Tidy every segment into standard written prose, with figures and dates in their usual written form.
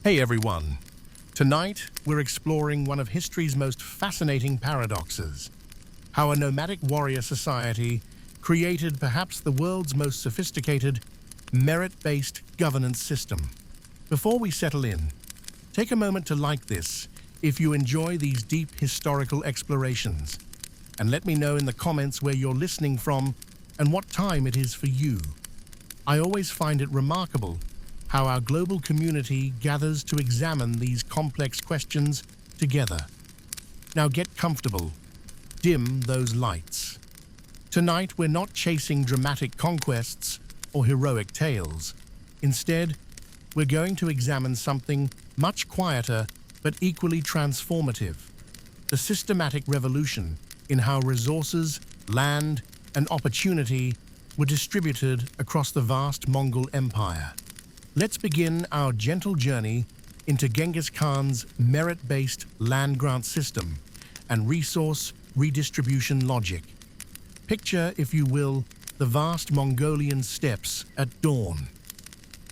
Hey everyone! Tonight, we're exploring one of history's most fascinating paradoxes, how a nomadic warrior society created perhaps the world's most sophisticated, merit-based governance system. Before we settle in, take a moment to like this if you enjoy these deep historical explorations, and let me know in the comments where you're listening from and what time it is for you. I always find it remarkable how our global community gathers to examine these complex questions together. Now get comfortable. Dim those lights. Tonight, we're not chasing dramatic conquests or heroic tales. Instead, we're going to examine something much quieter but equally transformative: the systematic revolution in how resources, land, and opportunity were distributed across the vast Mongol Empire. Let's begin our gentle journey into Genghis Khan's merit-based land grant system and resource redistribution logic. Picture, if you will, the vast Mongolian steppes at dawn.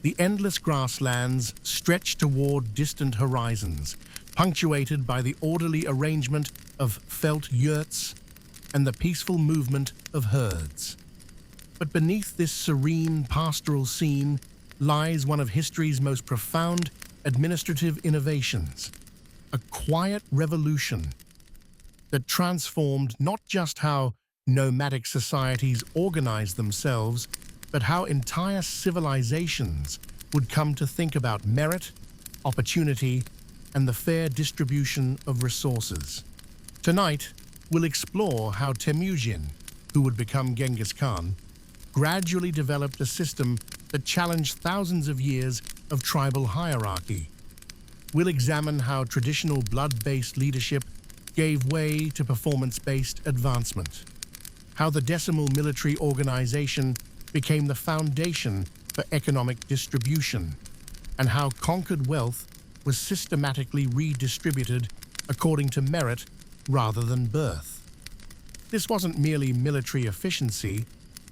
The endless grasslands stretch toward distant horizons, punctuated by the orderly arrangement of felt yurts and the peaceful movement of herds. But beneath this serene pastoral scene lies one of history's most profound administrative innovations, a quiet revolution that transformed not just how nomadic societies organized themselves, but how entire civilizations would come to think about merit, opportunity, and the fair distribution of resources. Tonight, we'll explore how Temujin, who would become Genghis Khan, gradually developed a system that challenged thousands of years of tribal hierarchy. We'll examine how traditional blood-based leadership gave way to performance-based advancement, how the decimal military organization became the foundation for economic distribution, and how conquered wealth was systematically redistributed according to merit rather than birth. This wasn't merely military efficiency,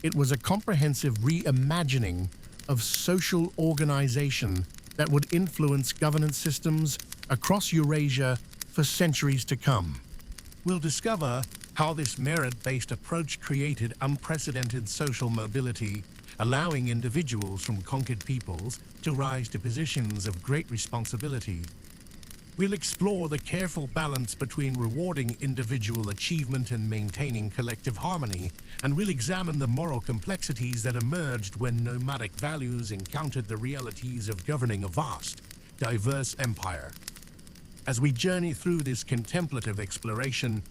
it was a comprehensive reimagining of social organization that would influence governance systems across Eurasia for centuries to come. We'll discover how this merit-based approach created unprecedented social mobility, allowing individuals from conquered peoples to rise to positions of great responsibility. We'll explore the careful balance between rewarding individual achievement and maintaining collective harmony, and we'll examine the moral complexities that emerged when nomadic values encountered the realities of governing a vast, diverse empire. As we journey through this contemplative exploration,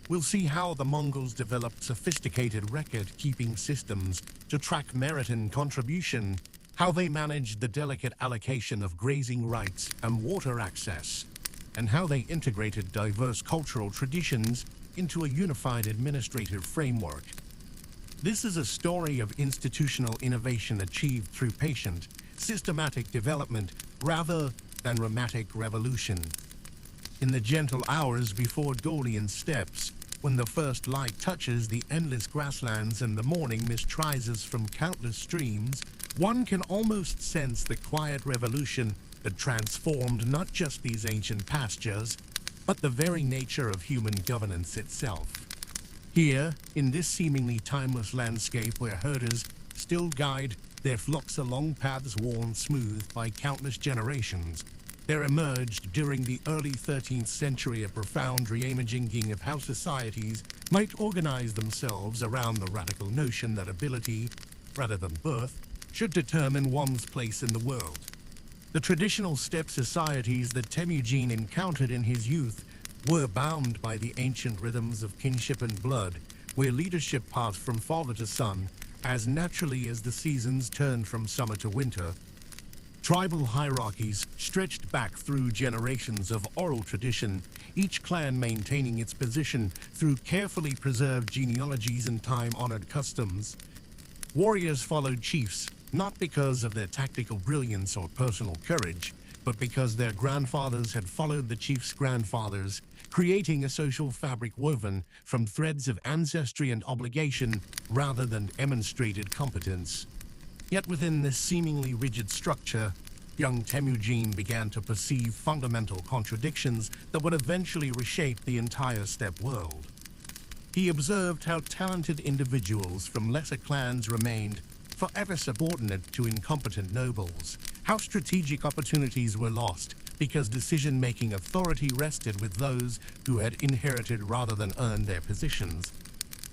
we'll see how the Mongols developed sophisticated record-keeping systems to track merit and contribution, how they managed the delicate allocation of grazing rights and water access, and how they integrated diverse cultural traditions into a unified administrative framework. This is a story of institutional innovation achieved through patient, systematic development rather than dramatic revolution. In the gentle hours before Dolian steppes, when the first light touches the endless grasslands and the morning mist rises from countless streams, one can almost sense the quiet revolution that transformed not just these ancient pastures, but the very nature of human governance itself. Here, in this seemingly timeless landscape where herders still guide their flocks along paths worn smooth by countless generations, there emerged during the early 13th century a profound reimaging of how societies might organize themselves around the radical notion that ability, rather than birth, should determine one's place in the world. The traditional steppe societies that Temujin encountered in his youth were bound by the ancient rhythms of kinship and blood, where leadership passed from father to son as naturally as the seasons turned from summer to winter. Tribal hierarchies stretched back through generations of oral tradition, each clan maintaining its position through carefully preserved genealogies and time-honored customs. Warriors followed chiefs, not because of their tactical brilliance or personal courage, but because their grandfathers had followed the chief's grandfathers, creating a social fabric woven from threads of ancestry and obligation rather than demonstrated competence. Yet within this seemingly rigid structure, young Temujin began to perceive fundamental contradictions that would eventually reshape the entire steppe world. He observed how talented individuals from lesser clans remained forever subordinate to incompetent nobles, how strategic opportunities were lost because decision-making authority rested with those who had inherited rather than earned their positions.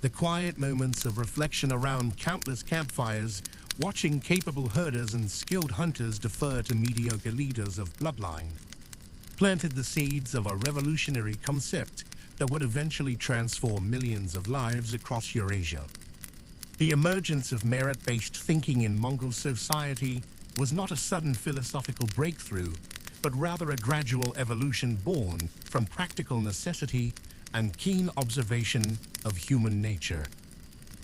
The quiet moments of reflection around countless campfires, watching capable herders and skilled hunters defer to mediocre leaders of bloodline, planted the seeds of a revolutionary concept that would eventually transform millions of lives across Eurasia. The emergence of merit-based thinking in Mongol society was not a sudden philosophical breakthrough, but rather a gradual evolution born from practical necessity and keen observation of human nature.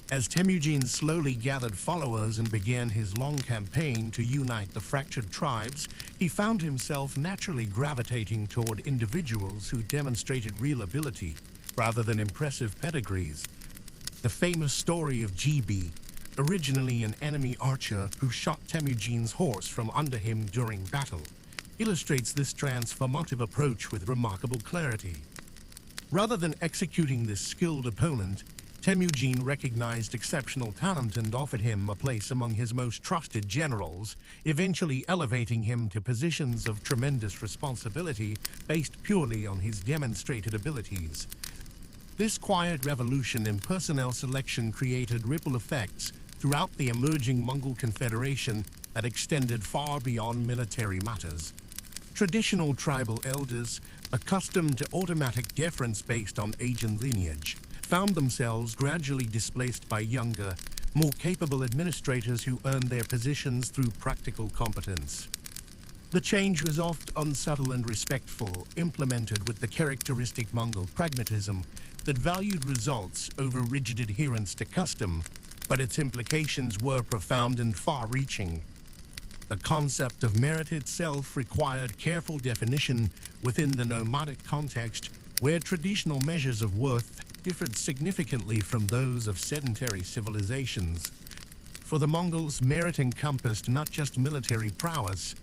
As Temujin slowly gathered followers and began his long campaign to unite the fractured tribes, he found himself naturally gravitating toward individuals who demonstrated real ability rather than impressive pedigrees. The famous story of Gibi, originally an enemy archer who shot Temujin's horse from under him during battle, illustrates this transformative approach with remarkable clarity. Rather than executing this skilled opponent, Temujin recognized exceptional talent and offered him a place among his most trusted generals, eventually elevating him to positions of tremendous responsibility based purely on his demonstrated abilities. This quiet revolution in personnel selection created ripple effects throughout the emerging Mongol Confederation that extended far beyond military matters. Traditional tribal elders, accustomed to automatic deference based on age and lineage, found themselves gradually displaced by younger, more capable administrators who earned their positions through practical competence. The change was oft unsubtle and respectful, implemented with the characteristic Mongol pragmatism that valued results over rigid adherence to custom, but its implications were profound and far-reaching. The concept of merit itself required careful definition within the nomadic context, where traditional measures of worth differed significantly from those of sedentary civilizations. For the Mongols, merit encompassed not just military prowess,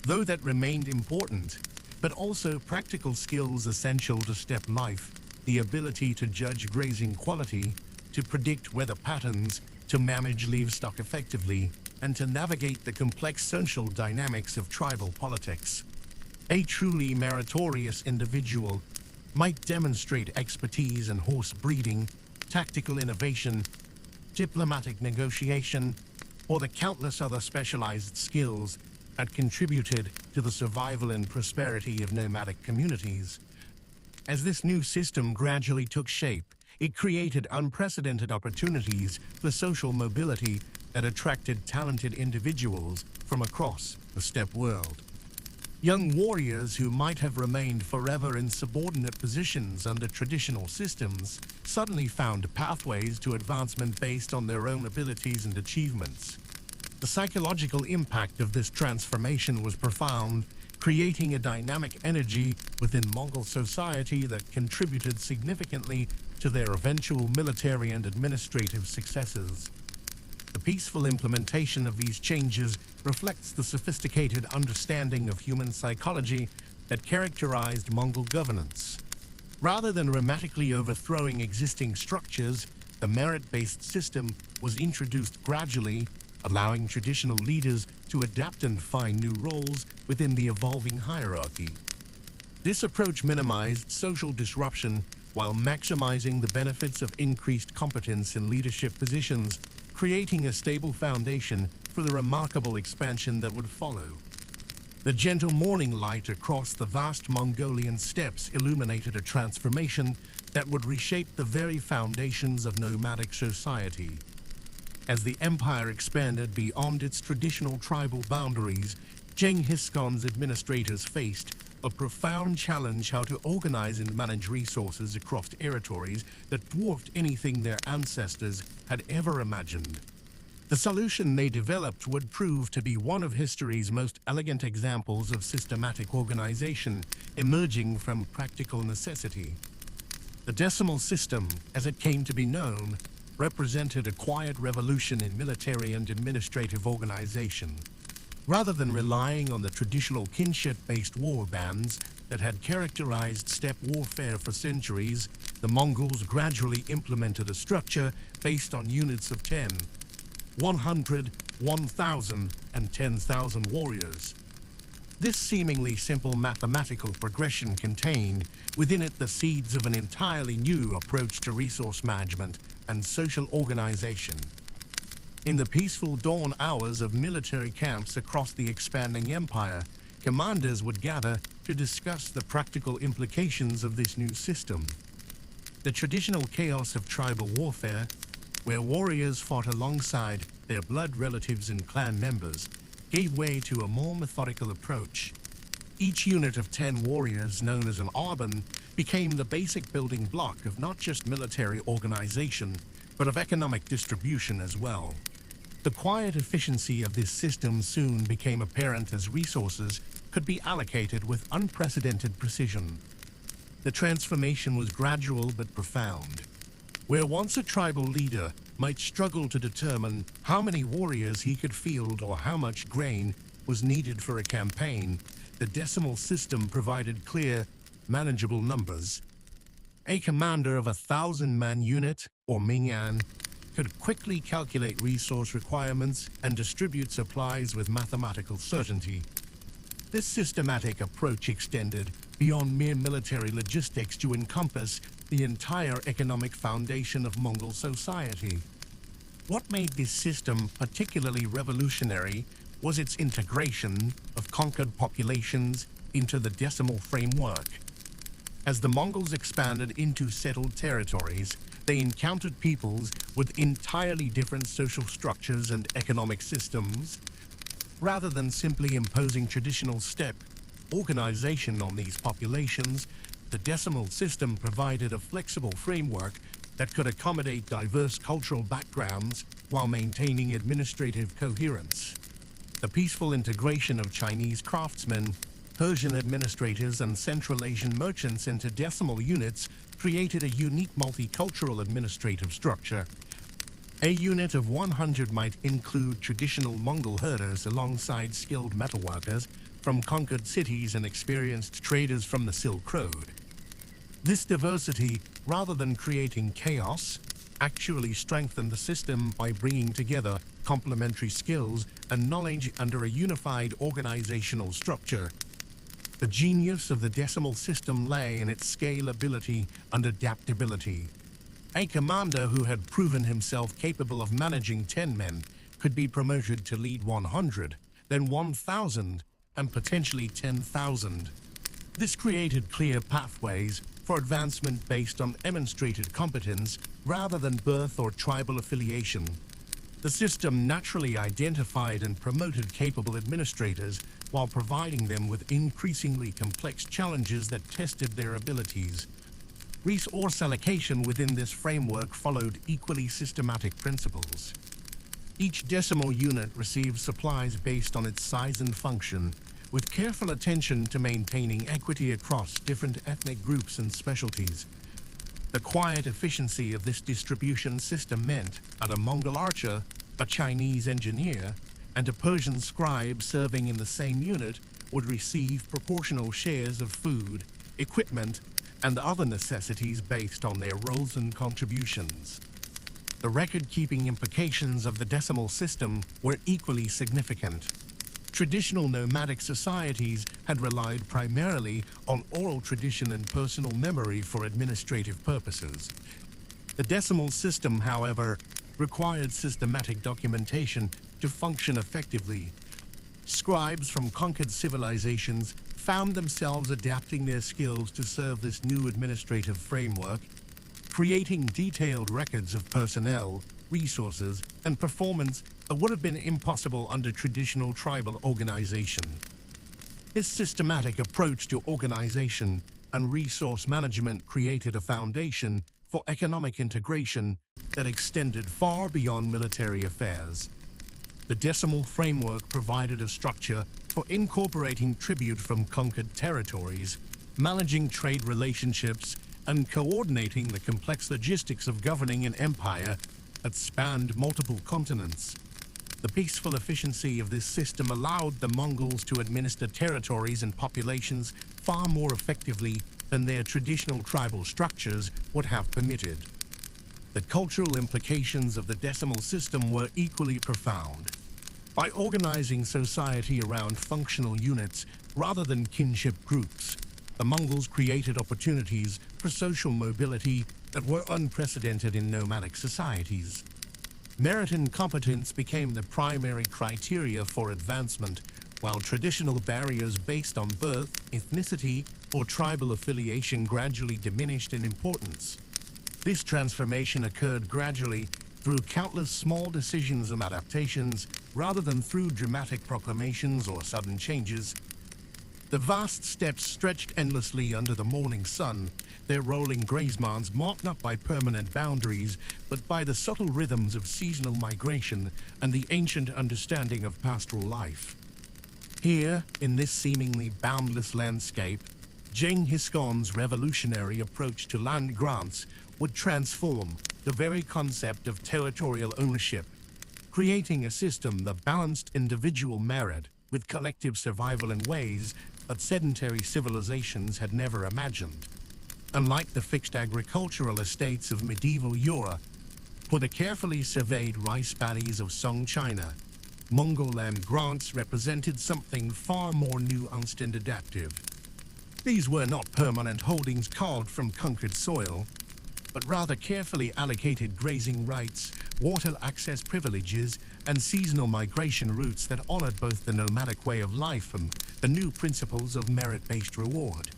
though that remained important, but also practical skills essential to steppe life, the ability to judge grazing quality, to predict weather patterns, to manage livestock effectively, and to navigate the complex social dynamics of tribal politics. A truly meritorious individual might demonstrate expertise in horse breeding, tactical innovation, diplomatic negotiation, or the countless other specialized skills that contributed to the survival and prosperity of nomadic communities. As this new system gradually took shape, it created unprecedented opportunities for social mobility that attracted talented individuals from across the steppe world. Young warriors who might have remained forever in subordinate positions under traditional systems suddenly found pathways to advancement based on their own abilities and achievements. The psychological impact of this transformation was profound, creating a dynamic energy within Mongol society that contributed significantly to their eventual military and administrative successes. The peaceful implementation of these changes reflects the sophisticated understanding of human psychology that characterized Mongol governance. Rather than dramatically overthrowing existing structures, the merit-based system was introduced gradually, allowing traditional leaders to adapt and find new roles within the evolving hierarchy. This approach minimized social disruption while maximizing the benefits of increased competence in leadership positions, creating a stable foundation for the remarkable expansion that would follow. The gentle morning light across the vast Mongolian steppes illuminated a transformation that would reshape the very foundations of nomadic society. As the empire expanded beyond its traditional tribal boundaries, Genghis Khan's administrators faced a profound challenge: how to organize and manage resources across territories that dwarfed anything their ancestors had ever imagined. The solution they developed would prove to be one of history's most elegant examples of systematic organization emerging from practical necessity. The decimal system, as it came to be known, represented a quiet revolution in military and administrative organization. Rather than relying on the traditional kinship-based war bands that had characterized steppe warfare for centuries, the Mongols gradually implemented a structure based on units of 10, 100, 1,000, and 10,000 warriors. This seemingly simple mathematical progression contained within it the seeds of an entirely new approach to resource management and social organization. In the peaceful dawn hours of military camps across the expanding empire, commanders would gather to discuss the practical implications of this new system. The traditional chaos of tribal warfare, where warriors fought alongside their blood relatives and clan members, gave way to a more methodical approach. Each unit of 10 warriors, known as an arban, became the basic building block of not just military organization, but of economic distribution as well. The quiet efficiency of this system soon became apparent as resources could be allocated with unprecedented precision. The transformation was gradual but profound. Where once a tribal leader might struggle to determine how many warriors he could field or how much grain was needed for a campaign, the decimal system provided clear, manageable numbers. A commander of a 1,000-man unit, or minyan, could quickly calculate resource requirements and distribute supplies with mathematical certainty. This systematic approach extended beyond mere military logistics to encompass the entire economic foundation of Mongol society. What made this system particularly revolutionary was its integration of conquered populations into the decimal framework. As the Mongols expanded into settled territories, they encountered peoples with entirely different social structures and economic systems. Rather than simply imposing traditional steppe organization on these populations, the decimal system provided a flexible framework that could accommodate diverse cultural backgrounds while maintaining administrative coherence. The peaceful integration of Chinese craftsmen, Persian administrators, and Central Asian merchants into decimal units created a unique multicultural administrative structure. A unit of 100 might include traditional Mongol herders alongside skilled metalworkers from conquered cities and experienced traders from the Silk Road. This diversity, rather than creating chaos, actually strengthened the system by bringing together complementary skills and knowledge under a unified organizational structure. The genius of the decimal system lay in its scalability and adaptability. A commander who had proven himself capable of managing 10 men could be promoted to lead 100, then 1,000, and potentially 10,000. This created clear pathways for advancement based on demonstrated competence rather than birth or tribal affiliation. The system naturally identified and promoted capable administrators while providing them with increasingly complex challenges that tested their abilities. Resource allocation within this framework followed equally systematic principles. Each decimal unit received supplies based on its size and function, with careful attention to maintaining equity across different ethnic groups and specialties. The quiet efficiency of this distribution system meant that a Mongol archer, a Chinese engineer, and a Persian scribe serving in the same unit would receive proportional shares of food, equipment, and other necessities based on their roles and contributions. The record-keeping implications of the decimal system were equally significant. Traditional nomadic societies had relied primarily on oral tradition and personal memory for administrative purposes. The decimal system, however, required systematic documentation to function effectively. Scribes from conquered civilizations found themselves adapting their skills to serve this new administrative framework, creating detailed records of personnel, resources, and performance that would have been impossible under traditional tribal organization. This systematic approach to organization and resource management created a foundation for economic integration that extended far beyond military affairs. The decimal framework provided a structure for incorporating tribute from conquered territories, managing trade relationships, and coordinating the complex logistics of governing an empire that spanned multiple continents. The peaceful efficiency of this system allowed the Mongols to administer territories and populations far more effectively than their traditional tribal structures would have permitted. The cultural implications of the decimal system were equally profound. By organizing society around functional units rather than kinship groups, the Mongols created opportunities for social mobility that were unprecedented in nomadic societies. Merit and competence became the primary criteria for advancement, while traditional barriers based on birth, ethnicity, or tribal affiliation gradually diminished in importance. This transformation occurred gradually through countless small decisions and adaptations, rather than through dramatic proclamations or sudden changes. The vast steppes stretched endlessly under the morning sun, their rolling grazemans marked not by permanent boundaries, but by the subtle rhythms of seasonal migration and the ancient understanding of pastoral life. Here, in this seemingly boundless landscape, Genghis Khan's revolutionary approach to land grants would transform the very concept of territorial ownership, creating a system that balanced individual merit with collective survival in ways that sedentary civilizations had never imagined. Unlike the fixed agricultural estates of medieval Europe or the carefully surveyed rice paddies of Song China, Mongol land grants represented something far more nuanced and adaptive. These were not permanent holdings carved from conquered soil, but rather carefully allocated grazing rights, water access privileges, and seasonal migration routes that honored both the nomadic way of life and the new principles of merit-based reward.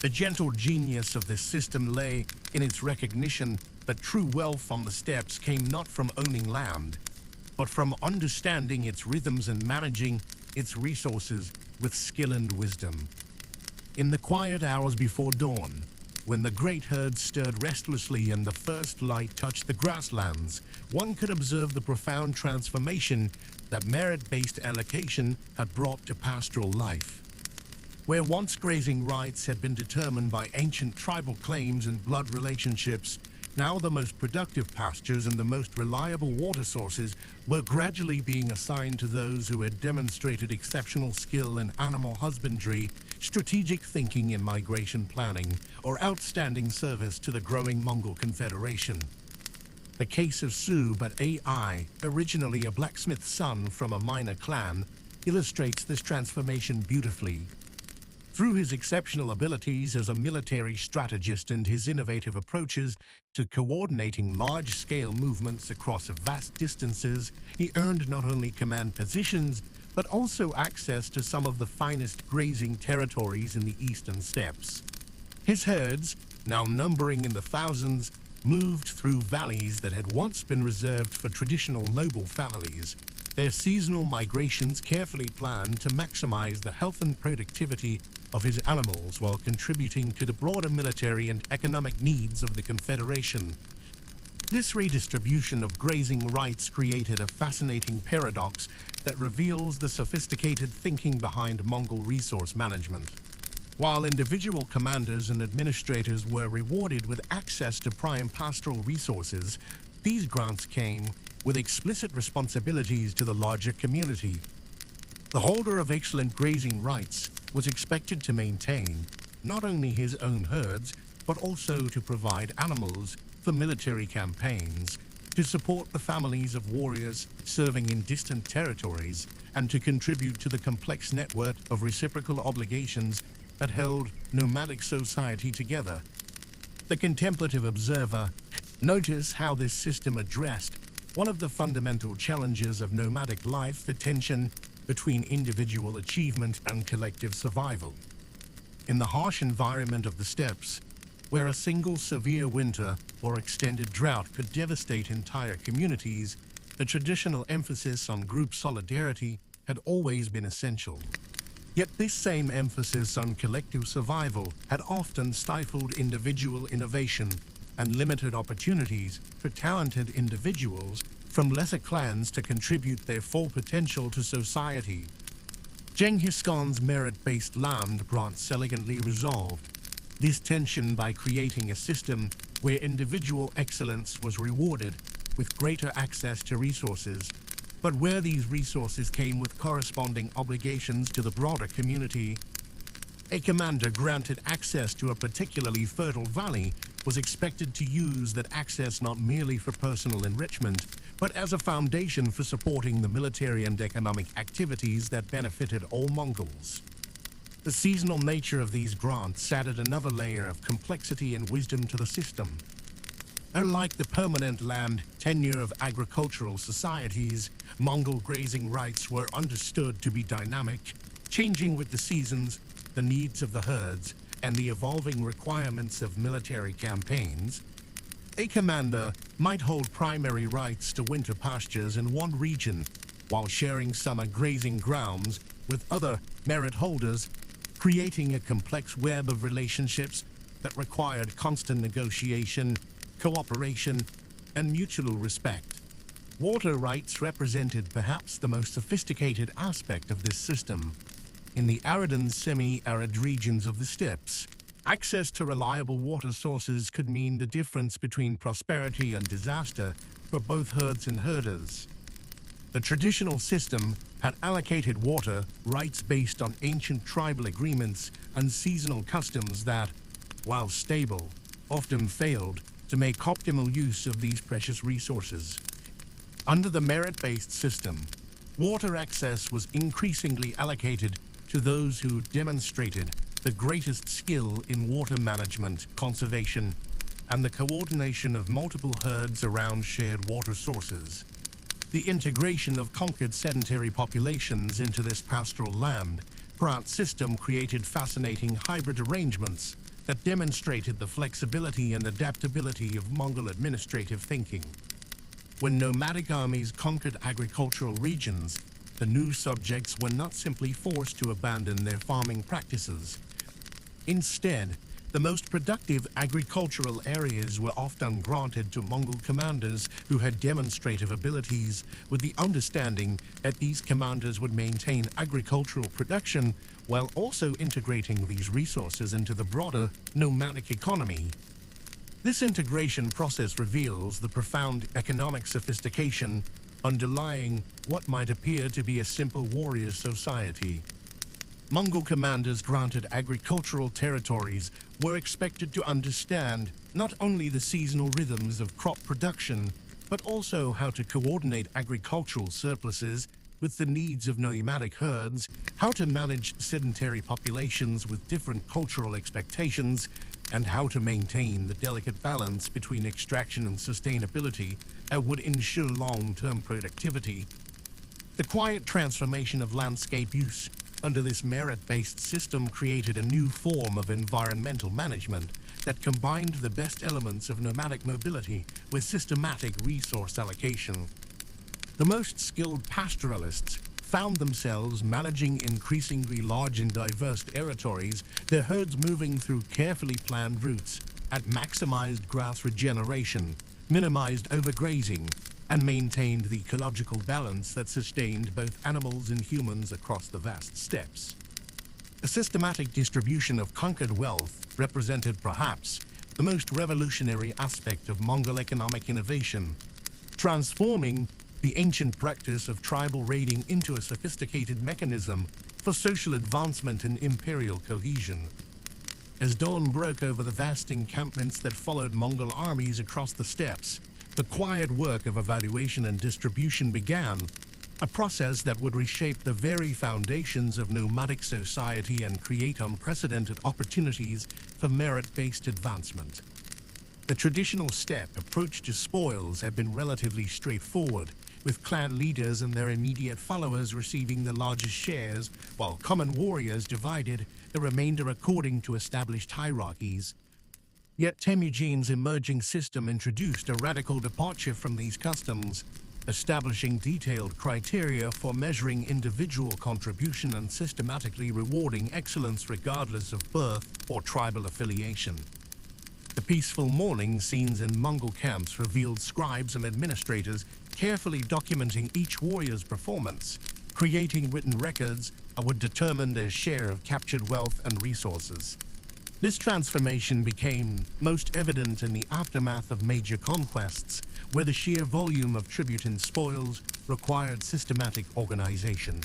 The gentle genius of this system lay in its recognition that true wealth on the steppes came not from owning land, but from understanding its rhythms and managing its resources with skill and wisdom. In the quiet hours before dawn, when the great herd stirred restlessly and the first light touched the grasslands, one could observe the profound transformation that merit-based allocation had brought to pastoral life. Where once grazing rights had been determined by ancient tribal claims and blood relationships, now the most productive pastures and the most reliable water sources were gradually being assigned to those who had demonstrated exceptional skill in animal husbandry, strategic thinking in migration planning, or outstanding service to the growing Mongol Confederation. The case of Su-but Ai, originally a blacksmith's son from a minor clan, illustrates this transformation beautifully. Through his exceptional abilities as a military strategist and his innovative approaches to coordinating large-scale movements across vast distances, he earned not only command positions, but also access to some of the finest grazing territories in the eastern steppes. His herds, now numbering in the thousands, moved through valleys that had once been reserved for traditional noble families, their seasonal migrations carefully planned to maximize the health and productivity of his animals while contributing to the broader military and economic needs of the Confederation. This redistribution of grazing rights created a fascinating paradox that reveals the sophisticated thinking behind Mongol resource management. While individual commanders and administrators were rewarded with access to prime pastoral resources, these grants came with explicit responsibilities to the larger community. The holder of excellent grazing rights was expected to maintain not only his own herds, but also to provide animals for military campaigns, to support the families of warriors serving in distant territories, and to contribute to the complex network of reciprocal obligations that held nomadic society together. The contemplative observer noticed how this system addressed one of the fundamental challenges of nomadic life, the tension between individual achievement and collective survival. In the harsh environment of the steppes, where a single severe winter or extended drought could devastate entire communities, the traditional emphasis on group solidarity had always been essential. Yet this same emphasis on collective survival had often stifled individual innovation and limited opportunities for talented individuals from lesser clans to contribute their full potential to society. Genghis Khan's merit-based land grants elegantly resolved this tension by creating a system where individual excellence was rewarded with greater access to resources, but where these resources came with corresponding obligations to the broader community. A commander granted access to a particularly fertile valley was expected to use that access not merely for personal enrichment, but as a foundation for supporting the military and economic activities that benefited all Mongols. The seasonal nature of these grants added another layer of complexity and wisdom to the system. Unlike the permanent land tenure of agricultural societies, Mongol grazing rights were understood to be dynamic, changing with the seasons, the needs of the herds, and the evolving requirements of military campaigns. A commander might hold primary rights to winter pastures in one region, while sharing summer grazing grounds with other merit holders, creating a complex web of relationships that required constant negotiation, cooperation, and mutual respect. Water rights represented perhaps the most sophisticated aspect of this system. In the arid and semi-arid regions of the steppes, access to reliable water sources could mean the difference between prosperity and disaster for both herds and herders. The traditional system had allocated water rights based on ancient tribal agreements and seasonal customs that, while stable, often failed to make optimal use of these precious resources. Under the merit-based system, water access was increasingly allocated to those who demonstrated the greatest skill in water management, conservation, and the coordination of multiple herds around shared water sources. The integration of conquered sedentary populations into this pastoral land grant system created fascinating hybrid arrangements that demonstrated the flexibility and adaptability of Mongol administrative thinking. When nomadic armies conquered agricultural regions, the new subjects were not simply forced to abandon their farming practices. Instead, the most productive agricultural areas were often granted to Mongol commanders who had demonstrative abilities, with the understanding that these commanders would maintain agricultural production while also integrating these resources into the broader nomadic economy. This integration process reveals the profound economic sophistication underlying what might appear to be a simple warrior society. Mongol commanders granted agricultural territories were expected to understand not only the seasonal rhythms of crop production, but also how to coordinate agricultural surpluses with the needs of nomadic herds, how to manage sedentary populations with different cultural expectations, and how to maintain the delicate balance between extraction and sustainability that would ensure long-term productivity. The quiet transformation of landscape use under this merit-based system created a new form of environmental management that combined the best elements of nomadic mobility with systematic resource allocation. The most skilled pastoralists found themselves managing increasingly large and diverse territories, their herds moving through carefully planned routes at maximized grass regeneration, minimized overgrazing, and maintained the ecological balance that sustained both animals and humans across the vast steppes. A systematic distribution of conquered wealth represented perhaps the most revolutionary aspect of Mongol economic innovation, transforming the ancient practice of tribal raiding into a sophisticated mechanism for social advancement and imperial cohesion. As dawn broke over the vast encampments that followed Mongol armies across the steppes, the quiet work of evaluation and distribution began, a process that would reshape the very foundations of nomadic society and create unprecedented opportunities for merit-based advancement. The traditional steppe approach to spoils had been relatively straightforward, with clan leaders and their immediate followers receiving the largest shares, while common warriors divided the remainder according to established hierarchies. Yet Temujin's emerging system introduced a radical departure from these customs, establishing detailed criteria for measuring individual contribution and systematically rewarding excellence regardless of birth or tribal affiliation. The peaceful morning scenes in Mongol camps revealed scribes and administrators carefully documenting each warrior's performance, creating written records that would determine their share of captured wealth and resources. This transformation became most evident in the aftermath of major conquests, where the sheer volume of tribute and spoils required systematic organization.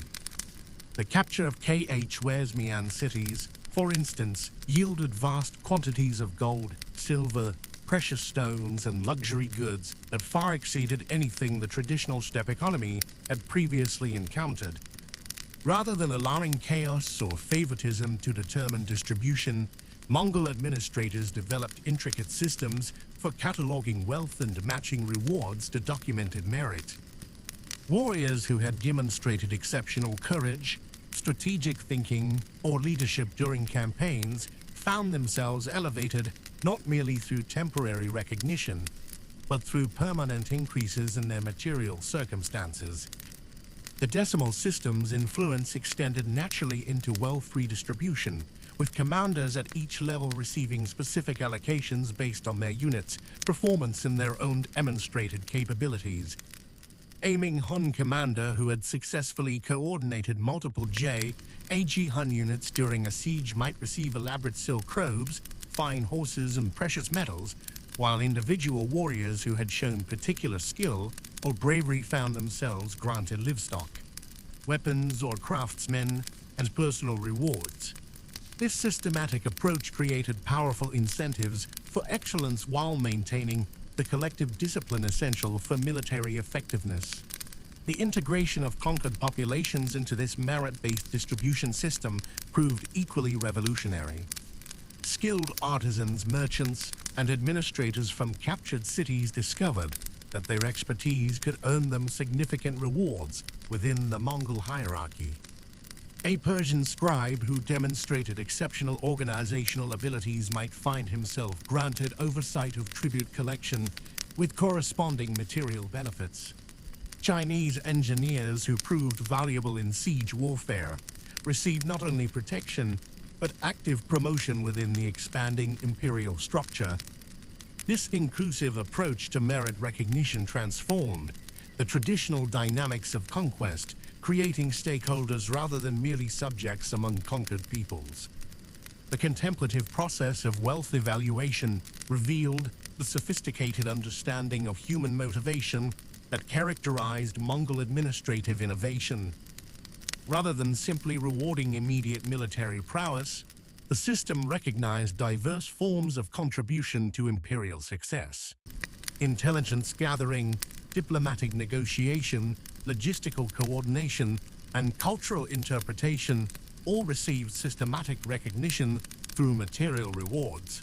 The capture of Khwarezmian cities, for instance, yielded vast quantities of gold, silver, precious stones, and luxury goods that far exceeded anything the traditional steppe economy had previously encountered. Rather than allowing chaos or favoritism to determine distribution, Mongol administrators developed intricate systems for cataloging wealth and matching rewards to documented merit. Warriors who had demonstrated exceptional courage, strategic thinking, or leadership during campaigns found themselves elevated not merely through temporary recognition, but through permanent increases in their material circumstances. The decimal system's influence extended naturally into wealth redistribution, with commanders at each level receiving specific allocations based on their units' performance and their own demonstrated capabilities. Aiming Hun commander who had successfully coordinated multiple Ag Hun units during a siege might receive elaborate silk robes, fine horses, and precious metals, while individual warriors who had shown particular skill or bravery found themselves granted livestock, weapons, or craftsmen as personal rewards. This systematic approach created powerful incentives for excellence while maintaining the collective discipline essential for military effectiveness. The integration of conquered populations into this merit-based distribution system proved equally revolutionary. Skilled artisans, merchants, and administrators from captured cities discovered that their expertise could earn them significant rewards within the Mongol hierarchy. A Persian scribe who demonstrated exceptional organizational abilities might find himself granted oversight of tribute collection with corresponding material benefits. Chinese engineers who proved valuable in siege warfare received not only protection, but active promotion within the expanding imperial structure. This inclusive approach to merit recognition transformed the traditional dynamics of conquest, creating stakeholders rather than merely subjects among conquered peoples. The contemplative process of wealth evaluation revealed the sophisticated understanding of human motivation that characterized Mongol administrative innovation. Rather than simply rewarding immediate military prowess, the system recognized diverse forms of contribution to imperial success. Intelligence gathering, diplomatic negotiation, logistical coordination, and cultural interpretation all received systematic recognition through material rewards.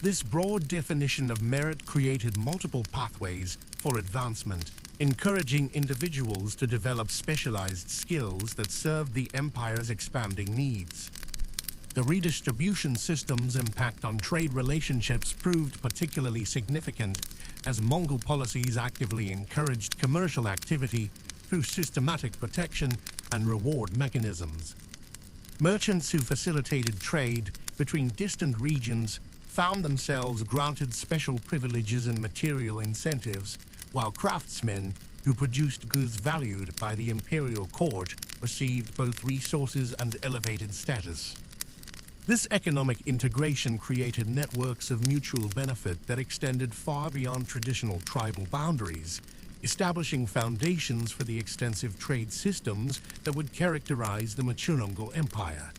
This broad definition of merit created multiple pathways for advancement, encouraging individuals to develop specialized skills that served the empire's expanding needs. The redistribution system's impact on trade relationships proved particularly significant, as Mongol policies actively encouraged commercial activity through systematic protection and reward mechanisms. Merchants who facilitated trade between distant regions found themselves granted special privileges and material incentives, while craftsmen who produced goods valued by the imperial court received both resources and elevated status. This economic integration created networks of mutual benefit that extended far beyond traditional tribal boundaries, establishing foundations for the extensive trade systems that would characterize the mature Mongol Empire.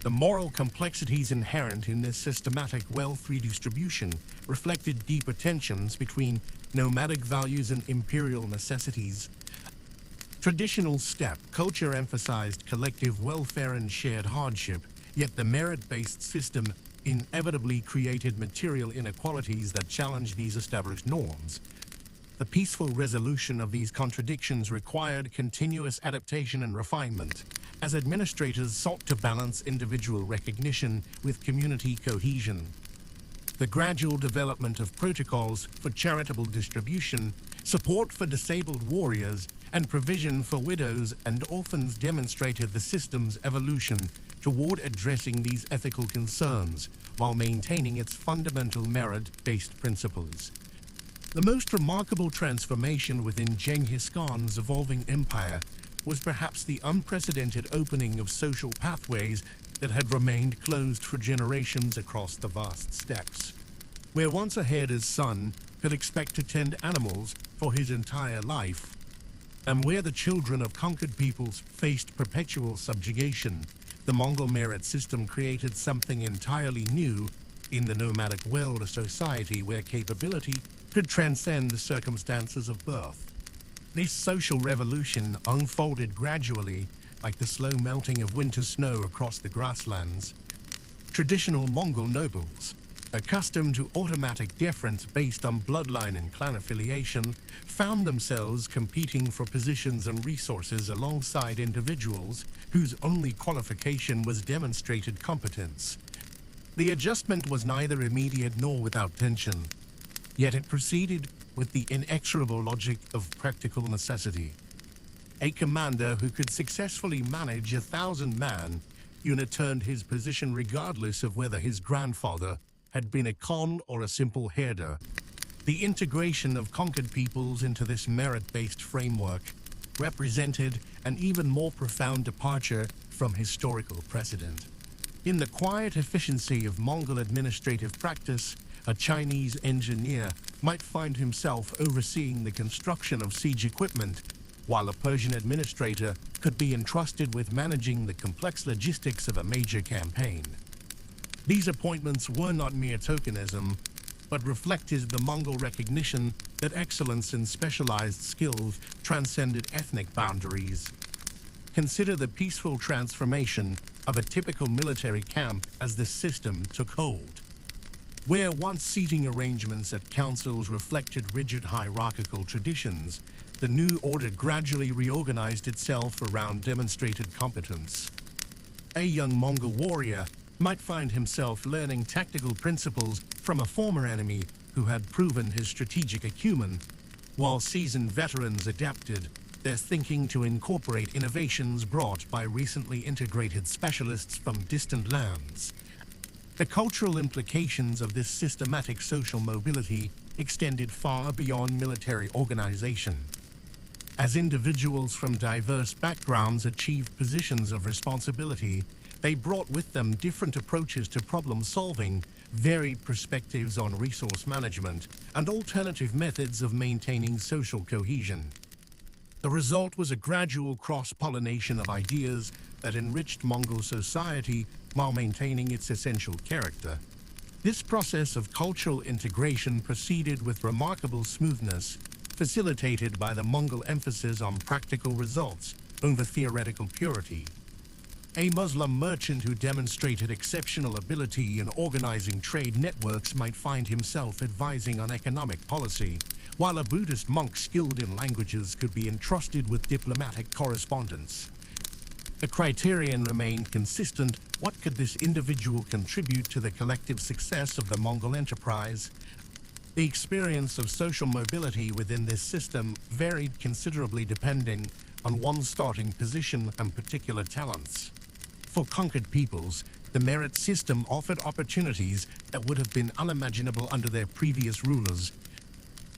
The moral complexities inherent in this systematic wealth redistribution reflected deeper tensions between nomadic values and imperial necessities. Traditional steppe culture emphasized collective welfare and shared hardship, yet the merit-based system inevitably created material inequalities that challenged these established norms. The peaceful resolution of these contradictions required continuous adaptation and refinement, as administrators sought to balance individual recognition with community cohesion. The gradual development of protocols for charitable distribution, support for disabled warriors, and provision for widows and orphans demonstrated the system's evolution toward addressing these ethical concerns while maintaining its fundamental merit-based principles. The most remarkable transformation within Genghis Khan's evolving empire was perhaps the unprecedented opening of social pathways that had remained closed for generations across the vast steppes. Where once a herder's son could expect to tend animals for his entire life, And where the children of conquered peoples faced perpetual subjugation, the Mongol merit system created something entirely new in the nomadic world, a society where capability could transcend the circumstances of birth. This social revolution unfolded gradually, like the slow melting of winter snow across the grasslands. Traditional Mongol nobles, accustomed to automatic deference based on bloodline and clan affiliation, found themselves competing for positions and resources alongside individuals whose only qualification was demonstrated competence. The adjustment was neither immediate nor without tension, yet it proceeded with the inexorable logic of practical necessity. A commander who could successfully manage 1,000-man unit turned his position regardless of whether his grandfather had been a Khan or a simple herder. The integration of conquered peoples into this merit-based framework represented an even more profound departure from historical precedent. In the quiet efficiency of Mongol administrative practice, a Chinese engineer might find himself overseeing the construction of siege equipment, while a Persian administrator could be entrusted with managing the complex logistics of a major campaign. These appointments were not mere tokenism, but reflected the Mongol recognition that excellence in specialized skills transcended ethnic boundaries. Consider the peaceful transformation of a typical military camp as this system took hold. Where once seating arrangements at councils reflected rigid hierarchical traditions, the new order gradually reorganized itself around demonstrated competence. A young Mongol warrior might find himself learning tactical principles from a former enemy who had proven his strategic acumen, while seasoned veterans adapted their thinking to incorporate innovations brought by recently integrated specialists from distant lands. The cultural implications of this systematic social mobility extended far beyond military organization. As individuals from diverse backgrounds achieved positions of responsibility, they brought with them different approaches to problem solving, varied perspectives on resource management, and alternative methods of maintaining social cohesion. The result was a gradual cross-pollination of ideas that enriched Mongol society while maintaining its essential character. This process of cultural integration proceeded with remarkable smoothness, facilitated by the Mongol emphasis on practical results over theoretical purity. A Muslim merchant who demonstrated exceptional ability in organizing trade networks might find himself advising on economic policy, while a Buddhist monk skilled in languages could be entrusted with diplomatic correspondence. The criterion remained consistent: what could this individual contribute to the collective success of the Mongol enterprise? The experience of social mobility within this system varied considerably depending on one's starting position and particular talents. For conquered peoples, the merit system offered opportunities that would have been unimaginable under their previous rulers.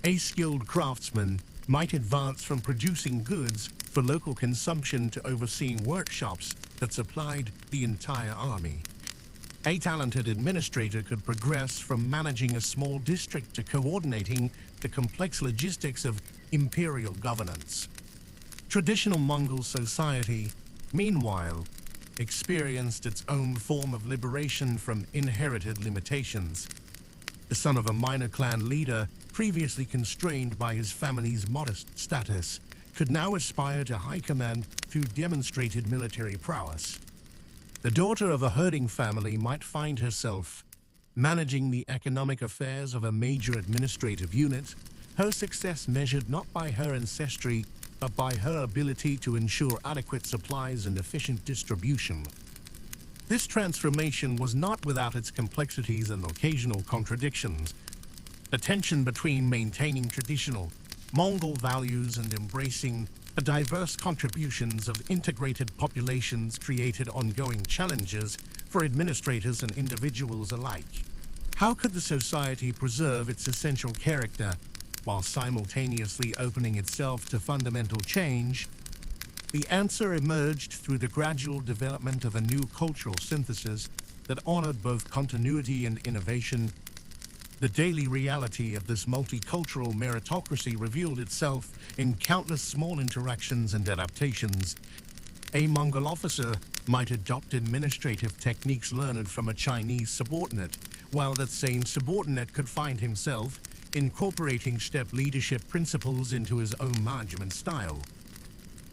A skilled craftsman might advance from producing goods for local consumption to overseeing workshops that supplied the entire army. A talented administrator could progress from managing a small district to coordinating the complex logistics of imperial governance. Traditional Mongol society, meanwhile, experienced its own form of liberation from inherited limitations. The son of a minor clan leader, previously constrained by his family's modest status, could now aspire to high command through demonstrated military prowess. The daughter of a herding family might find herself managing the economic affairs of a major administrative unit, her success measured not by her ancestry, but by her ability to ensure adequate supplies and efficient distribution. This transformation was not without its complexities and occasional contradictions. The tension between maintaining traditional Mongol values and embracing the diverse contributions of integrated populations created ongoing challenges for administrators and individuals alike. How could the society preserve its essential character while simultaneously opening itself to fundamental change? The answer emerged through the gradual development of a new cultural synthesis that honored both continuity and innovation. The daily reality of this multicultural meritocracy revealed itself in countless small interactions and adaptations. A Mongol officer might adopt administrative techniques learned from a Chinese subordinate, while that same subordinate could find himself incorporating step leadership principles into his own management style.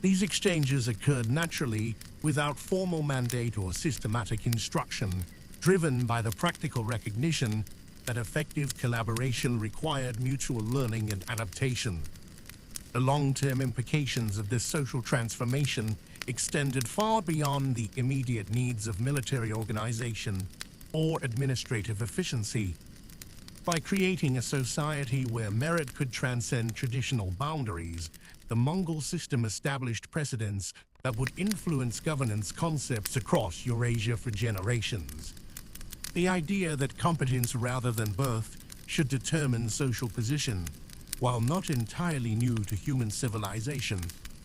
These exchanges occurred naturally, without formal mandate or systematic instruction, driven by the practical recognition that effective collaboration required mutual learning and adaptation. The long-term implications of this social transformation extended far beyond the immediate needs of military organization or administrative efficiency. By creating a society where merit could transcend traditional boundaries, the Mongol system established precedents that would influence governance concepts across Eurasia for generations. The idea that competence rather than birth should determine social position, while not entirely new to human civilization,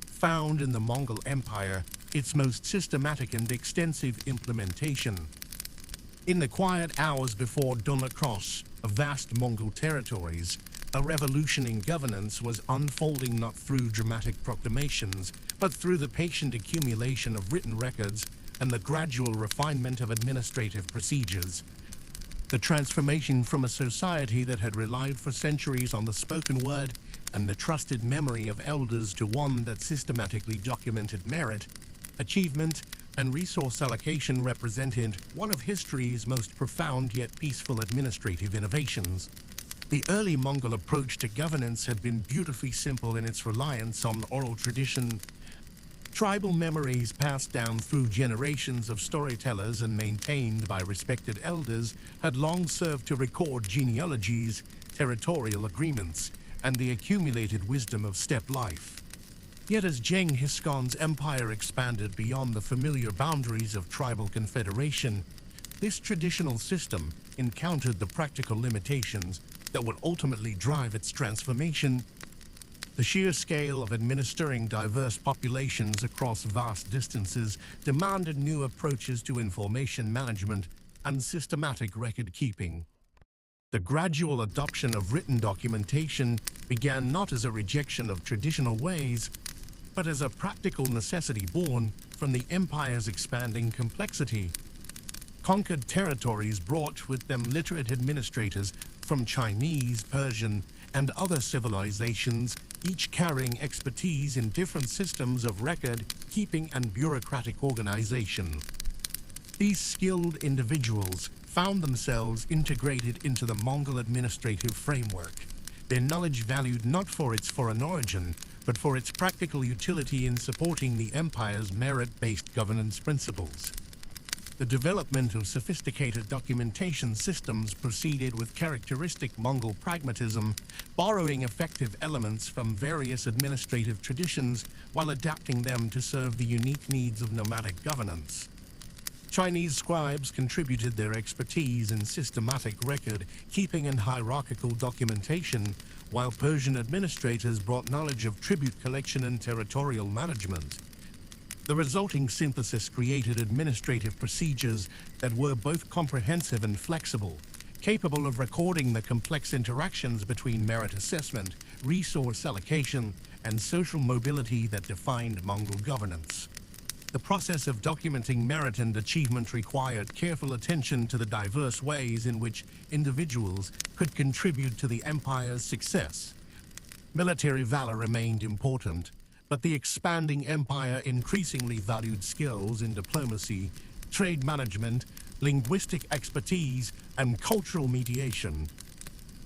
found in the Mongol Empire its most systematic and extensive implementation. In the quiet hours before dawn across vast Mongol territories, a revolution in governance was unfolding not through dramatic proclamations, but through the patient accumulation of written records and the gradual refinement of administrative procedures. The transformation from a society that had relied for centuries on the spoken word and the trusted memory of elders to one that systematically documented merit, achievement, and resource allocation represented one of history's most profound yet peaceful administrative innovations. The early Mongol approach to governance had been beautifully simple in its reliance on oral tradition. Tribal memories passed down through generations of storytellers and maintained by respected elders had long served to record genealogies, territorial agreements, and the accumulated wisdom of steppe life. Yet as Genghis Khan's empire expanded beyond the familiar boundaries of tribal confederation, this traditional system encountered the practical limitations that would ultimately drive its transformation. The sheer scale of administering diverse populations across vast distances demanded new approaches to information management and systematic record-keeping. The gradual adoption of written documentation began not as a rejection of traditional ways, but as a practical necessity born from the empire's expanding complexity. Conquered territories brought with them literate administrators from Chinese, Persian, and other civilizations, each carrying expertise in different systems of record keeping and bureaucratic organization. These skilled individuals found themselves integrated into the Mongol administrative framework, their knowledge valued not for its foreign origin, but for its practical utility in supporting the empire's merit-based governance principles. The development of sophisticated documentation systems proceeded with characteristic Mongol pragmatism, borrowing effective elements from various administrative traditions while adapting them to serve the unique needs of nomadic governance. Chinese scribes contributed their expertise in systematic record keeping and hierarchical documentation, while Persian administrators brought knowledge of tribute collection and territorial management. The resulting synthesis created administrative procedures that were both comprehensive and flexible, capable of recording the complex interactions between merit assessment, resource allocation, and social mobility that defined Mongol governance. The process of documenting merit and achievement required careful attention to the diverse ways in which individuals could contribute to the empire's success. Military valor remained important, but the expanding empire increasingly valued skills in diplomacy, trade management, linguistic expertise, and cultural mediation.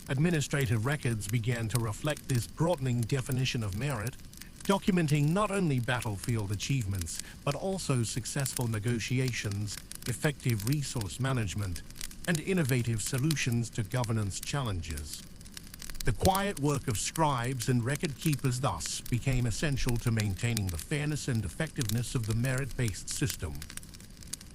Administrative records began to reflect this broadening definition of merit, documenting not only battlefield achievements, but also successful negotiations, effective resource management, and innovative solutions to governance challenges. The quiet work of scribes and record keepers thus became essential to maintaining the fairness and effectiveness of the merit-based system.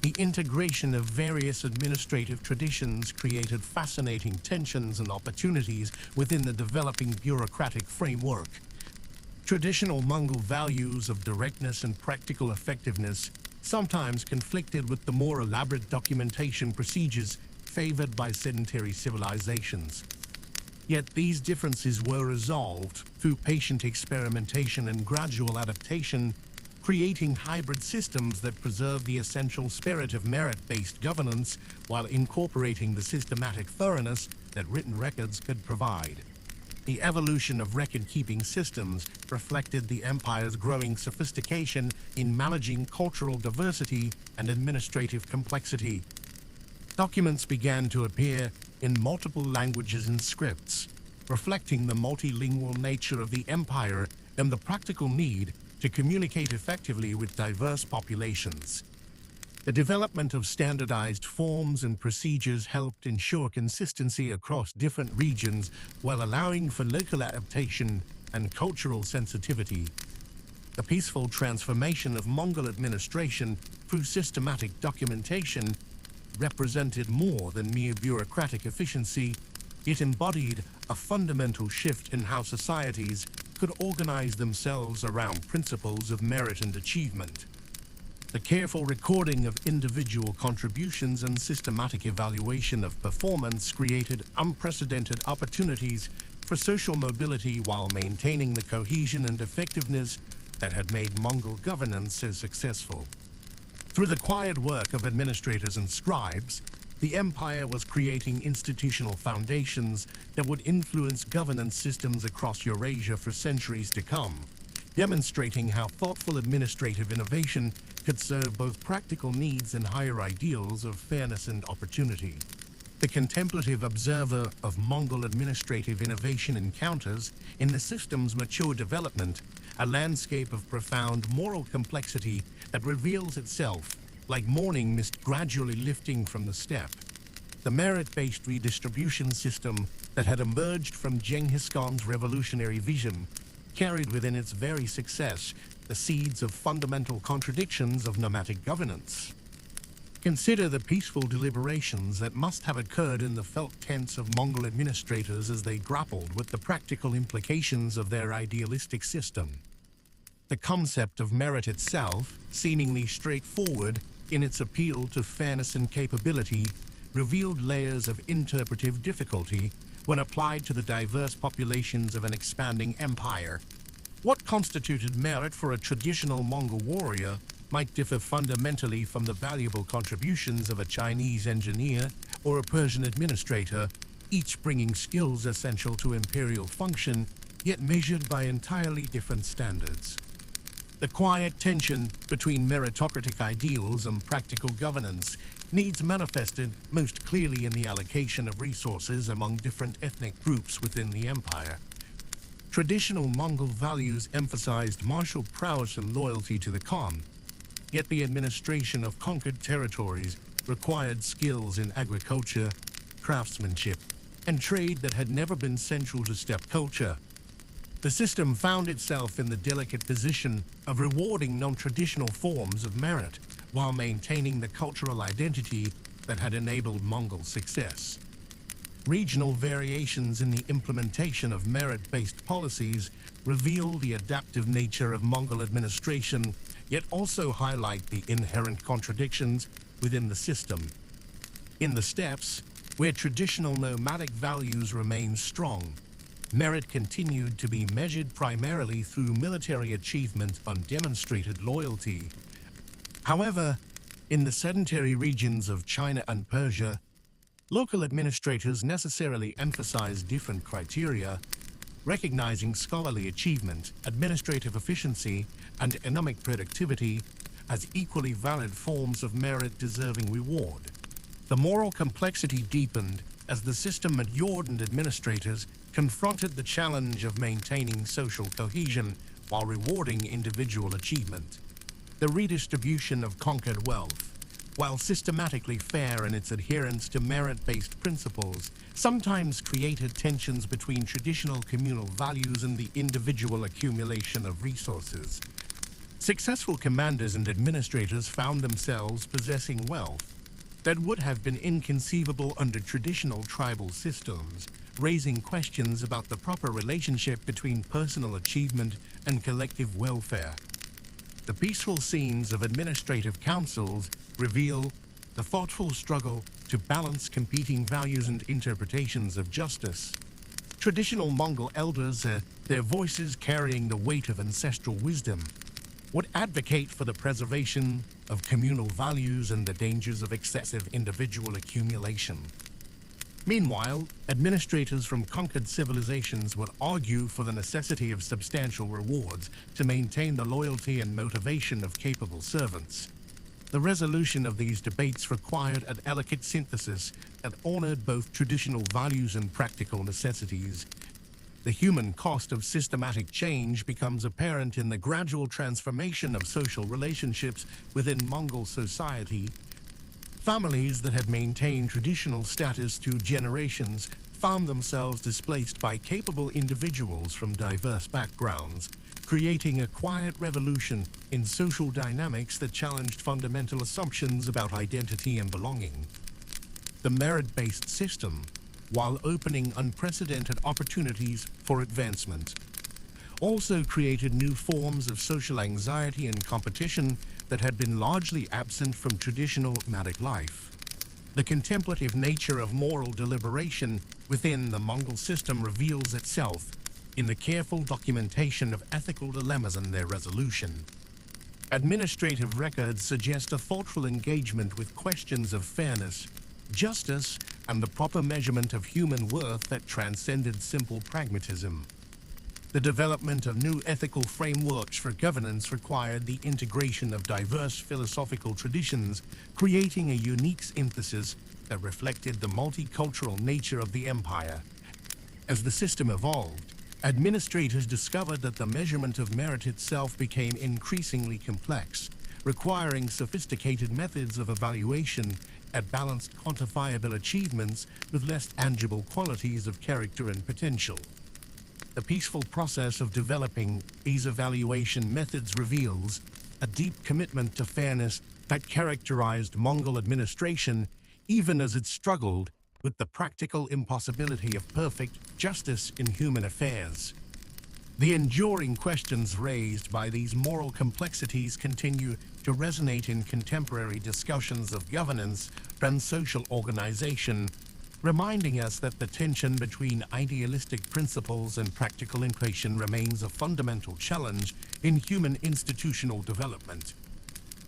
The integration of various administrative traditions created fascinating tensions and opportunities within the developing bureaucratic framework. Traditional Mongol values of directness and practical effectiveness sometimes conflicted with the more elaborate documentation procedures favored by sedentary civilizations. Yet these differences were resolved through patient experimentation and gradual adaptation, creating hybrid systems that preserve the essential spirit of merit-based governance while incorporating the systematic thoroughness that written records could provide. The evolution of record-keeping systems reflected the empire's growing sophistication in managing cultural diversity and administrative complexity. Documents began to appear in multiple languages and scripts, reflecting the multilingual nature of the empire and the practical need to communicate effectively with diverse populations. The development of standardized forms and procedures helped ensure consistency across different regions while allowing for local adaptation and cultural sensitivity. The peaceful transformation of Mongol administration through systematic documentation represented more than mere bureaucratic efficiency. It embodied a fundamental shift in how societies could organize themselves around principles of merit and achievement. The careful recording of individual contributions and systematic evaluation of performance created unprecedented opportunities for social mobility while maintaining the cohesion and effectiveness that had made Mongol governance so successful. Through the quiet work of administrators and scribes, the empire was creating institutional foundations that would influence governance systems across Eurasia for centuries to come, demonstrating how thoughtful administrative innovation could serve both practical needs and higher ideals of fairness and opportunity. The contemplative observer of Mongol administrative innovation encounters, in the system's mature development, a landscape of profound moral complexity that reveals itself like morning mist gradually lifting from the steppe. The merit-based redistribution system that had emerged from Genghis Khan's revolutionary vision carried within its very success the seeds of fundamental contradictions of nomadic governance. Consider the peaceful deliberations that must have occurred in the felt tents of Mongol administrators as they grappled with the practical implications of their idealistic system. The concept of merit itself, seemingly straightforward in its appeal to fairness and capability, revealed layers of interpretive difficulty when applied to the diverse populations of an expanding empire. What constituted merit for a traditional Mongol warrior might differ fundamentally from the valuable contributions of a Chinese engineer or a Persian administrator, each bringing skills essential to imperial function, yet measured by entirely different standards. The quiet tension between meritocratic ideals and practical governance needs manifested most clearly in the allocation of resources among different ethnic groups within the empire. Traditional Mongol values emphasized martial prowess and loyalty to the Khan, yet the administration of conquered territories required skills in agriculture, craftsmanship, and trade that had never been central to steppe culture. The system found itself in the delicate position of rewarding non-traditional forms of merit while maintaining the cultural identity that had enabled Mongol success. Regional variations in the implementation of merit-based policies reveal the adaptive nature of Mongol administration, yet also highlight the inherent contradictions within the system. In the steppes, where traditional nomadic values remained strong, merit continued to be measured primarily through military achievement and demonstrated loyalty. However, in the sedentary regions of China and Persia, local administrators necessarily emphasized different criteria, recognizing scholarly achievement, administrative efficiency, and economic productivity as equally valid forms of merit-deserving reward. The moral complexity deepened as the system matured and administrators confronted the challenge of maintaining social cohesion while rewarding individual achievement. The redistribution of conquered wealth, while systematically fair in its adherence to merit-based principles, sometimes created tensions between traditional communal values and the individual accumulation of resources. Successful commanders and administrators found themselves possessing wealth that would have been inconceivable under traditional tribal systems, raising questions about the proper relationship between personal achievement and collective welfare. The peaceful scenes of administrative councils reveal the thoughtful struggle to balance competing values and interpretations of justice. Traditional Mongol elders, their voices carrying the weight of ancestral wisdom, would advocate for the preservation of communal values and the dangers of excessive individual accumulation. Meanwhile, administrators from conquered civilizations would argue for the necessity of substantial rewards to maintain the loyalty and motivation of capable servants. The resolution of these debates required a delicate synthesis that honored both traditional values and practical necessities. The human cost of systematic change becomes apparent in the gradual transformation of social relationships within Mongol society. Families that had maintained traditional status through generations found themselves displaced by capable individuals from diverse backgrounds, creating a quiet revolution in social dynamics that challenged fundamental assumptions about identity and belonging. The merit-based system, while opening unprecedented opportunities for advancement, also created new forms of social anxiety and competition that had been largely absent from traditional nomadic life. The contemplative nature of moral deliberation within the Mongol system reveals itself in the careful documentation of ethical dilemmas and their resolution. Administrative records suggest a thoughtful engagement with questions of fairness, justice, and the proper measurement of human worth that transcended simple pragmatism. The development of new ethical frameworks for governance required the integration of diverse philosophical traditions, creating a unique synthesis that reflected the multicultural nature of the empire. As the system evolved, administrators discovered that the measurement of merit itself became increasingly complex, requiring sophisticated methods of evaluation that balanced quantifiable achievements with less tangible qualities of character and potential. The peaceful process of developing these evaluation methods reveals a deep commitment to fairness that characterized Mongol administration, even as it struggled with the practical impossibility of perfect justice in human affairs. The enduring questions raised by these moral complexities continue to resonate in contemporary discussions of governance and social organization, reminding us that the tension between idealistic principles and practical implication remains a fundamental challenge in human institutional development.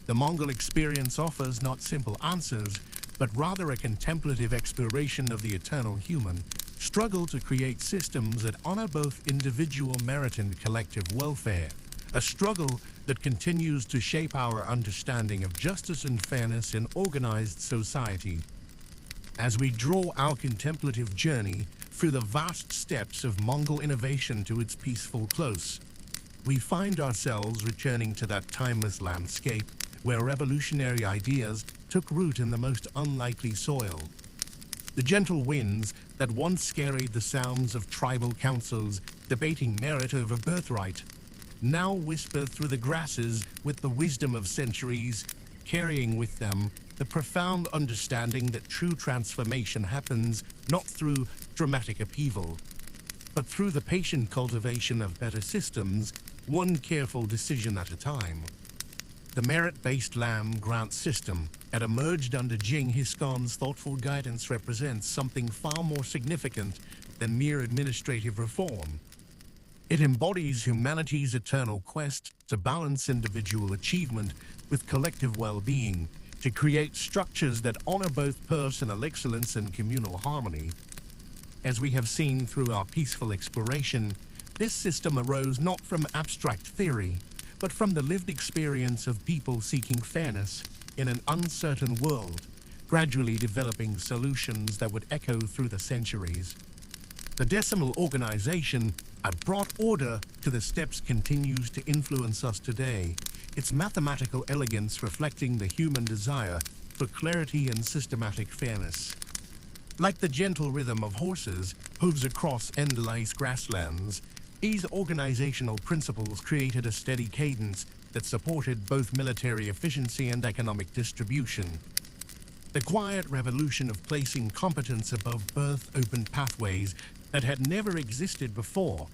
The Mongol experience offers not simple answers, but rather a contemplative exploration of the eternal human struggle to create systems that honor both individual merit and collective welfare, a struggle that continues to shape our understanding of justice and fairness in organized society. As we draw our contemplative journey through the vast steps of Mongol innovation to its peaceful close, we find ourselves returning to that timeless landscape where revolutionary ideas took root in the most unlikely soil. The gentle winds that once carried the sounds of tribal councils debating merit over birthright now whisper through the grasses with the wisdom of centuries, carrying with them the profound understanding that true transformation happens not through dramatic upheaval, but through the patient cultivation of better systems, one careful decision at a time. The merit-based land grant system that emerged under Genghis Khan's thoughtful guidance represents something far more significant than mere administrative reform. It embodies humanity's eternal quest to balance individual achievement with collective well-being, to create structures that honor both personal excellence and communal harmony. As we have seen through our peaceful exploration, this system arose not from abstract theory, but from the lived experience of people seeking fairness in an uncertain world, gradually developing solutions that would echo through the centuries. The decimal organization that brought order to the steppes continues to influence us today, its mathematical elegance reflecting the human desire for clarity and systematic fairness. Like the gentle rhythm of horses' hooves across endless grasslands, these organizational principles created a steady cadence that supported both military efficiency and economic distribution. The quiet revolution of placing competence above birth opened pathways that had never existed before,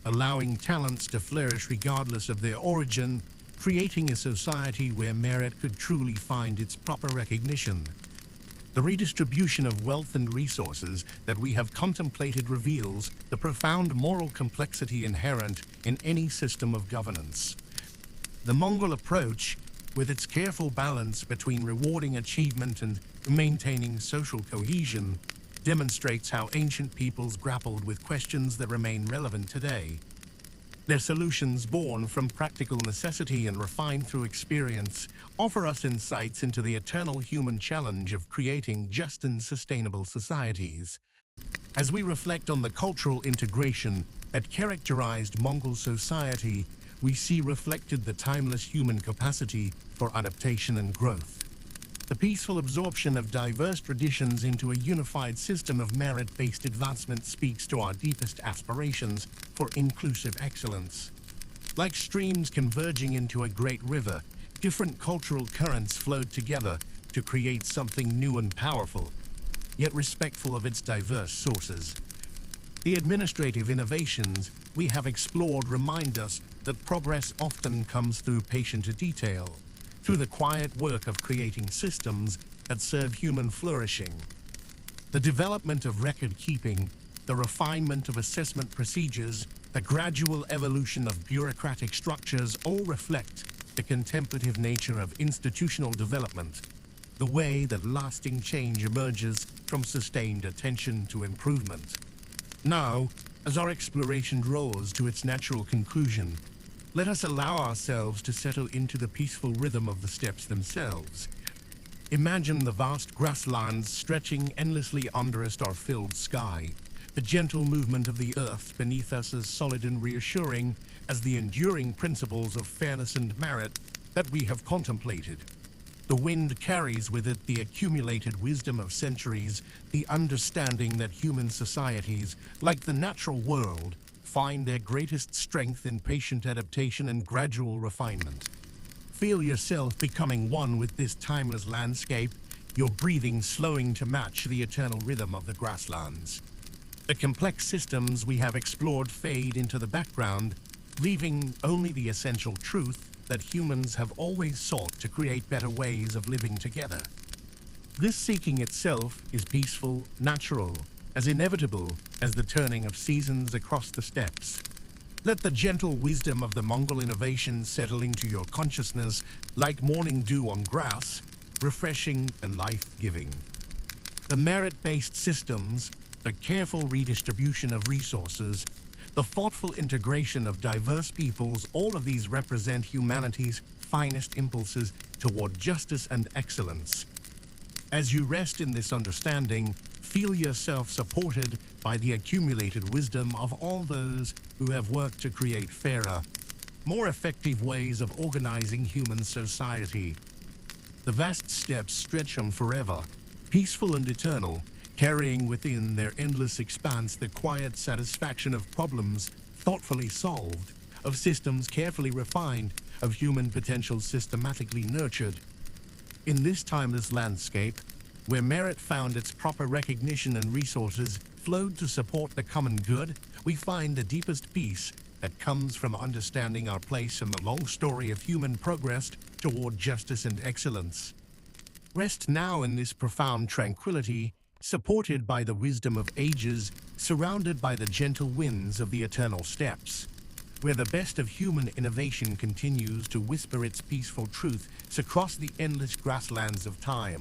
allowing talents to flourish regardless of their origin, creating a society where merit could truly find its proper recognition. The redistribution of wealth and resources that we have contemplated reveals the profound moral complexity inherent in any system of governance. The Mongol approach, with its careful balance between rewarding achievement and maintaining social cohesion, demonstrates how ancient peoples grappled with questions that remain relevant today. Their solutions, born from practical necessity and refined through experience, offer us insights into the eternal human challenge of creating just and sustainable societies. As we reflect on the cultural integration that characterized Mongol society, we see reflected the timeless human capacity for adaptation and growth. The peaceful absorption of diverse traditions into a unified system of merit-based advancement speaks to our deepest aspirations for inclusive excellence. Like streams converging into a great river, different cultural currents flowed together to create something new and powerful, yet respectful of its diverse sources. The administrative innovations we have explored remind us that progress often comes through patient detail, through the quiet work of creating systems that serve human flourishing. The development of record-keeping, the refinement of assessment procedures, the gradual evolution of bureaucratic structures all reflect the contemplative nature of institutional development, the way that lasting change emerges from sustained attention to improvement. Now, as our exploration draws to its natural conclusion, let us allow ourselves to settle into the peaceful rhythm of the steppes themselves. Imagine the vast grasslands stretching endlessly under a star-filled sky, the gentle movement of the earth beneath us as solid and reassuring as the enduring principles of fairness and merit that we have contemplated. The wind carries with it the accumulated wisdom of centuries, the understanding that human societies, like the natural world, find their greatest strength in patient adaptation and gradual refinement. Feel yourself becoming one with this timeless landscape, your breathing slowing to match the eternal rhythm of the grasslands. The complex systems we have explored fade into the background, leaving only the essential truth that humans have always sought to create better ways of living together. This seeking itself is peaceful, natural, as inevitable as the turning of seasons across the steppes. Let the gentle wisdom of the Mongol innovation settle into your consciousness like morning dew on grass, refreshing and life-giving. The merit-based systems, the careful redistribution of resources, the thoughtful integration of diverse peoples, all of these represent humanity's finest impulses toward justice and excellence. As you rest in this understanding, feel yourself supported by the accumulated wisdom of all those who have worked to create fairer, more effective ways of organizing human society. The vast steppes stretch on forever, peaceful and eternal, carrying within their endless expanse the quiet satisfaction of problems thoughtfully solved, of systems carefully refined, of human potential systematically nurtured. In this timeless landscape, where merit found its proper recognition and resources flowed to support the common good, we find the deepest peace that comes from understanding our place in the long story of human progress toward justice and excellence. Rest now in this profound tranquility, supported by the wisdom of ages, surrounded by the gentle winds of the eternal steppes, where the best of human innovation continues to whisper its peaceful truth across the endless grasslands of time.